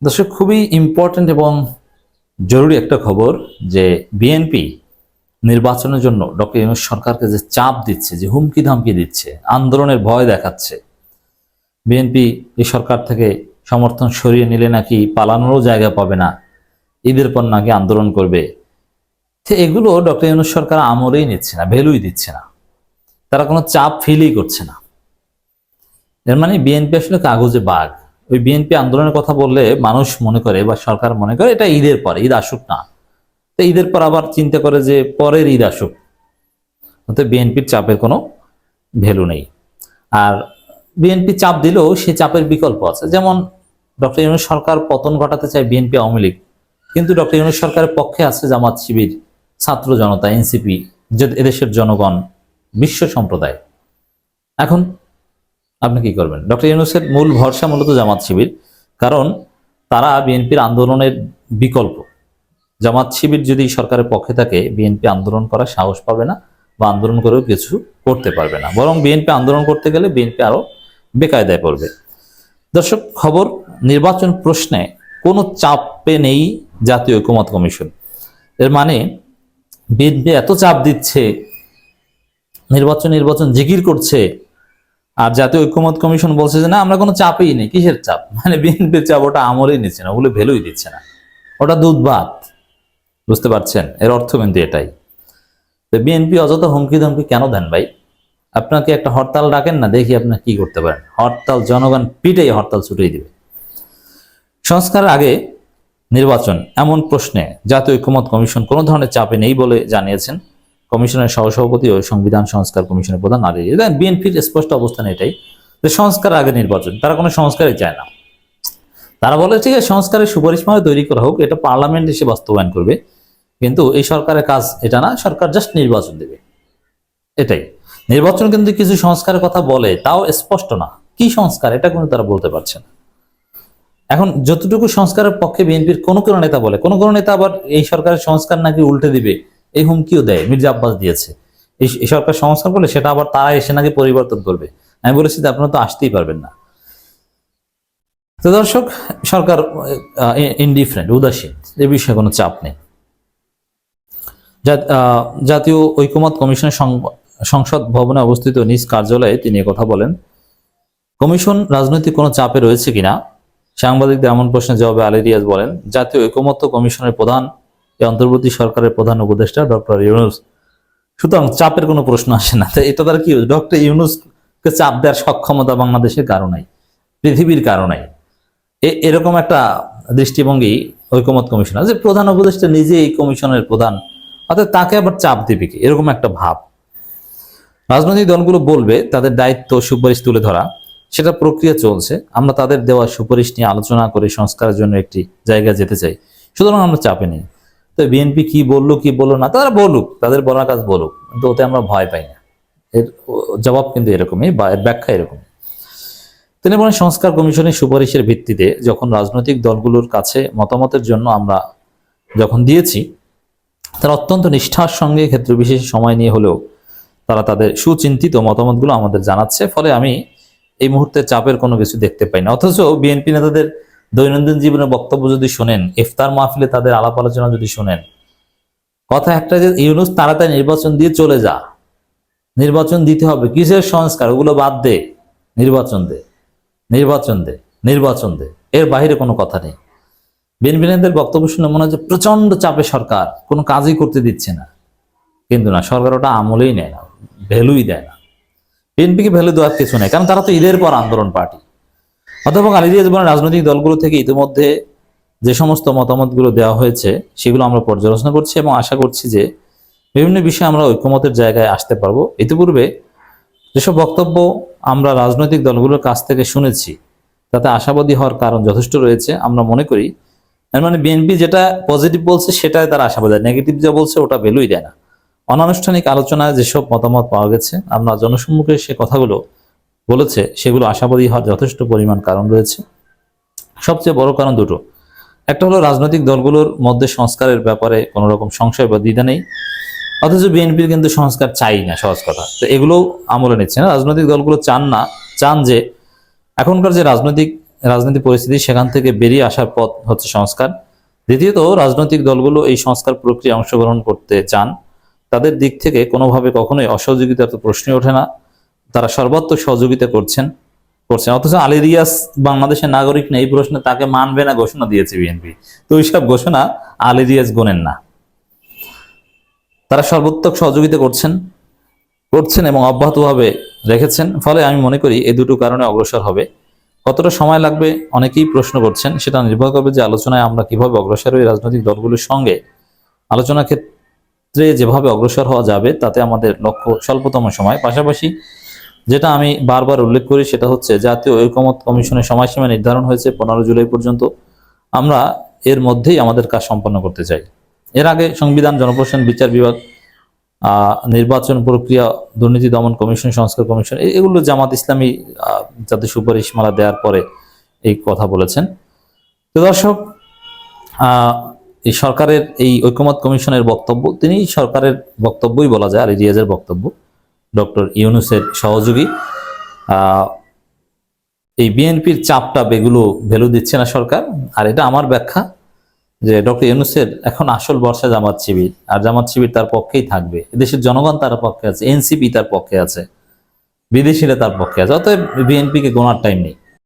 দর্শক, খুবই ইম্পর্টেন্ট এবং জরুরি একটা খবর যে বিএনপি নির্বাচনের জন্য ডক্টর ইউনূস সরকারকে যে চাপ দিচ্ছে, যে হুমকি ধামকি দিচ্ছে, আন্দোলনের ভয় দেখাচ্ছে। বিএনপি এই সরকার থেকে সমর্থন সরিয়ে নিলে নাকি পালানোরও জায়গা পাবে না, ঈদের পর নাকি আন্দোলন করবে। তো এগুলো ডক্টর ইউনূস সরকার আমলেই নিচ্ছে না, ভ্যালুই দিচ্ছে না, তারা কোনো চাপ ফিলই করছে না। এর মানে বিএনপি আসলে কাগজে বাঘ। ওই বিএনপি আন্দোলনের কথা বললে মানুষ মনে করে বা সরকার মনে করে এটা ঈদের পরে, ঈদ আসুক না, তো ঈদের পর আবার চিন্তা করে যে পরের ঈদ আসুক। অর্থাৎ বিএনপির চাপের কোনো ভ্যালু নেই। আর বিএনপি চাপ দিলেও সে চাপের বিকল্প আছে। যেমন ডক্টর ইউনূস সরকার পতন ঘটাতে চায় বিএনপি, আওয়ামী লীগ, কিন্তু ডক্টর ইউনূস সরকারের পক্ষে আছে জামাত শিবির, ছাত্র জনতা, এনসিপি, এদেশের জনগণ, বিশ্ব সম্প্রদায়। এখন আপনি কি করবেন? ডক্টর ইউনূসের মূল ভরসা মূলত জামাত শিবির, কারণ তারা বিএনপির আন্দোলনের বিকল্প। জামাত শিবির যদি সরকারের পক্ষে থাকে, বিএনপি আন্দোলন করার সাহস পাবে না বা আন্দোলন করেও কিছু করতে পারবে না, বরং বিএনপি আন্দোলন করতে গেলে বিএনপি আরো বেকায়দায় পড়বে। দর্শক, খবর নির্বাচন প্রশ্নে কোনো চাপে নেই জাতীয় ঐকমত্য কমিশন। এর মানে বিএনপি এত চাপ দিচ্ছে, নির্বাচন জিকির করছে, আর জাতীয় ঐকমত্য কমিশন বলছে যে না, আমরা কোনো চাপেই নেই। কিসের চাপ? মানে বিএনপির চাপ ওটা আমলেই নিচ্ছে না, ওগুলো ভ্যালুই দিচ্ছে না, ওটা দুধ ভাত। বুঝতে পারছেন এর অর্থ? কিন্তু এটাই। তো বিএনপি অযথা হুমকি ধমকি কেন দেন ভাই? আপনাকে একটা হরতাল ডাকেন না, দেখি আপনার কি করতে পারেন। হরতাল জনগণ পিটাই হরতাল ছুটিয়ে দিবে। সংস্কারের আগে নির্বাচন, এমন প্রশ্নে জাতীয় ঐকমত্য কমিশন কোনো ধরনের চাপে নেই বলে জানিয়েছেন কমিশনের সহসভাপতি ও সংবিধান সংস্কার কমিশনের প্রধান আলী। বিএনপির স্পষ্ট অবস্থান এটাই যে সংস্কার আগে নির্বাচন, তারা কোনো সংস্কারই চায় না। তারা বলে ঠিক আছে, সংস্কারের সুপারিশ মানে তৈরি করা হোক, এটা পার্লামেন্ট এসে বাস্তবায়ন করবে, কিন্তু এই সরকারের কাজ এটা না, সরকার জাস্ট নির্বাচন দেবে, এটাই। নির্বাচন কিন্তু কিছু সংস্কারের কথা বলে, তাও স্পষ্ট না কি সংস্কার, এটা কিন্তু তারা বলতে পারছে না। এখন যতটুকু সংস্কারের পক্ষে বিএনপির কোন কোন নেতা বলে, কোন কোন নেতা আবার এই সরকারের সংস্কার নাকি উল্টে দিবে এই হুমকিও দেয়। মির্জা আব্বাস দিয়েছে, এই সরকার সংস্কার করলে সেটা আবার তারা এসে নাকি পরিবর্তন করবে। আমি বলেছি যে আপনারা তো আসতেই পারবেন না। তো দর্শক, সরকার ইনডিফারেন্ট, উদাসীন, এ বিষয়ে কোনো চাপ নেই। জাতীয় ঐকমত্য কমিশনের সংসদ ভবনে অবস্থিত নিজ কার্যালয়ে তিনি কথা বলেন। কমিশন রাজনৈতিক কোনো চাপে রয়েছে কিনা সাংবাদিকদের এমন প্রশ্নের জবাবে আলী রিয়াজ বলেন, জাতীয় ঐকমত্য কমিশনের প্রধান এই অন্তর্বর্তী সরকারের প্রধান উপদেষ্টা ডক্টর ইউনূস, সুতরাং চাপের কোনো প্রশ্ন আসে না। এটা তার কি, ডক্টর ইউনূসকে চাপ দেওয়ার সক্ষমতা বাংলাদেশের কারো নাই, পৃথিবীর কারো নাই। এরকম একটা দৃষ্টিভঙ্গি ঐকমত্য কমিশন, যে প্রধান উপদেষ্টা নিজে এই কমিশনের প্রধান, অর্থাৎ তাকে আবার চাপ দেবে কি, এরকম একটা ভাব। রাজনৈতিক দলগুলো বলবে তাদের দায়িত্ব সুপারিশ তুলে ধরা, সেটা প্রক্রিয়া চলছে। আমরা তাদের দেওয়া সুপারিশ নিয়ে আলোচনা করে সংস্কারের জন্য একটি জায়গায় যেতে চাই, সুতরাং আমরা চাপে নেই। তো বিএনপি কি বললো কি বললো না, তারা বলুক, তাদের বলার কাজ বলুক, কিন্তু ওতে আমরা ভয় পাই না। এর জবাব কিন্তু এরকমই, বা এর ব্যাখ্যা এরকম। তিনি বলেন, সংস্কার কমিশনের সুপারিশের ভিত্তিতে যখন রাজনৈতিক দলগুলোর কাছে মতামতের জন্য আমরা যখন দিয়েছি, তারা অত্যন্ত নিষ্ঠার সঙ্গে ক্ষেত্র বিশেষ সময় নিয়ে হলেও তারা তাদের সুচিন্তিত মতামতগুলো আমাদের জানাচ্ছে। ফলে আমি এই মুহূর্তে চাপের কোনো কিছু দেখতে পাই না। অথচ বিএনপি নেতাদের দৈনন্দিন জীবনের বক্তব্য যদি শোনেন, ইফতার মাহফিলে তাদের আলাপ আলোচনা যদি শোনেন, কথা একটা যে ইউনূস তাড়াতাড়ি নির্বাচন দিয়ে চলে যা, নির্বাচন দিতে হবে, কিসের সংস্কার, ওগুলো বাদ দে, নির্বাচন দে, নির্বাচন দে, নির্বাচন দে, এর বাইরে কোনো কথা নেই। বিএনপি নেতাদের বক্তব্য শুনে মনে হয় যে প্রচন্ড চাপে সরকার, কোনো কাজই করতে দিচ্ছে না, কিন্তু না, সরকার ওটা আমলেই নেয় না, ভ্যালুই দেয় না। বিএনপিকে ভ্যালু দেওয়ার কিছু নেই, কারণ তারা তো ঈদের পর আন্দোলন পার্টি। অধ্যাপক আলী রিয়াজ বলেন, রাজনৈতিক দলগুলো থেকে ইতিমধ্যে যে সমস্ত মতামতগুলো দেওয়া হয়েছে সেগুলো আমরা পর্যালোচনা করছি এবং আশা করছি যে বিভিন্ন বিষয়ে আমরা ঐক্যমতের জায়গায় আসতে পারবো। ইতিপূর্বে যেসব বক্তব্য আমরা রাজনৈতিক দলগুলোর কাছ থেকে শুনেছি তাতে আশাবাদী হওয়ার কারণ যথেষ্ট রয়েছে। আমরা মনে করি মানে বিএনপি যেটা পজিটিভ বলছে সেটাই তারা আশাবাদী, নেগেটিভ যা বলছে ওটা ভ্যালুই দেয় না। অনানুষ্ঠানিক আলোচনায় যেসব মতামত পাওয়া গেছে, আমরা জনসম্মুখে সে কথাগুলো বলেছে, সেগুলো আশাবাদী হওয়ার যথেষ্ট পরিমাণ কারণ রয়েছে। সবচেয়ে বড় কারণ দুটো। একটা হলো রাজনৈতিক দলগুলোর মধ্যে সংস্কারের ব্যাপারে কোনো রকম সংশয় বা দ্বিধা নেই, অথচ বিএনপির কিন্তু সংস্কার চাই না, সহজ কথা। তো এগুলো আমলে নিচ্ছে না। রাজনৈতিক দলগুলো চান না, চান যে এখনকার যে রাজনৈতিক রাজনৈতিক পরিস্থিতি, সেখান থেকে বেরিয়ে আসার পথ হচ্ছে সংস্কার। দ্বিতীয়ত, রাজনৈতিক দলগুলো এই সংস্কার প্রক্রিয়ায় অংশগ্রহণ করতে চান, তাদের দিক থেকে কোনোভাবে কখনোই অসহযোগিতার তো প্রশ্নই ওঠে না, তারা সর্বাত্মক সহযোগিতা করছেন। অথচ আলী রিয়াজ বাংলাদেশের নাগরিক না, এই প্রশ্নে তাকে মানবে না ঘোষণা দিয়েছে বিএনপি। তো ওইসব ঘোষণা আলী রিয়াজ গোনেন না। তারা সর্বাত্মক সহযোগিতা করছেন এবং অব্যাহতভাবে রেখেছেন। ফলে আমি মনে করি এই দুটো কারণে অগ্রসর হবে। কতটা সময় লাগবে অনেকেই প্রশ্ন করছেন, সেটা নির্ভর করবে যে আলোচনায় আমরা কিভাবে অগ্রসর হই। রাজনৈতিক দলগুলোর সঙ্গে আলোচনা ক্ষেত্রে যেভাবে অগ্রসর হওয়া যাবে তাতে আমাদের লক্ষ্য স্বল্পতম সময়। পাশাপাশি যেটা আমি বারবার উল্লেখ করি সেটা হচ্ছে জাতীয় ঐকমত্য কমিশনের সময়সীমা নির্ধারণ হয়েছে 15 জুলাই পর্যন্ত। আমরা এর মধ্যেই আমাদের কাজ সম্পন্ন করতে চাই। এর আগে সংবিধান, জনপ্রশাসন, বিচার বিভাগ, নির্বাচন প্রক্রিয়া, দুর্নীতি দমন কমিশন, সংস্কার কমিশন, এগুলো জামাত ইসলামী যাদের সুপারিশমালা দেওয়ার পরে এই কথা বলেছেন। তো দর্শক, এই সরকারের এই ঐকমত্য কমিশনের বক্তব্য, তিনি সরকারের বক্তব্যই বলা যায়, আলী রিয়াজের বক্তব্য, ডক্টর ইউনূসের সহযোগী। এই বিএনপির চাপটা এগুলো ভ্যালু দিচ্ছে না সরকার। আর এটা আমার ব্যাখ্যা যে ডক্টর ইউনূসের এখন আসল ভরসা জামাত শিবির, আর জামাত শিবির তার পক্ষেই থাকবে। এদেশের জনগণ তার পক্ষে আছে, এনসিপি তার পক্ষে আছে, বিদেশিরা তার পক্ষে আছে। অতএব বিএনপিকে গোনার টাইম নেই।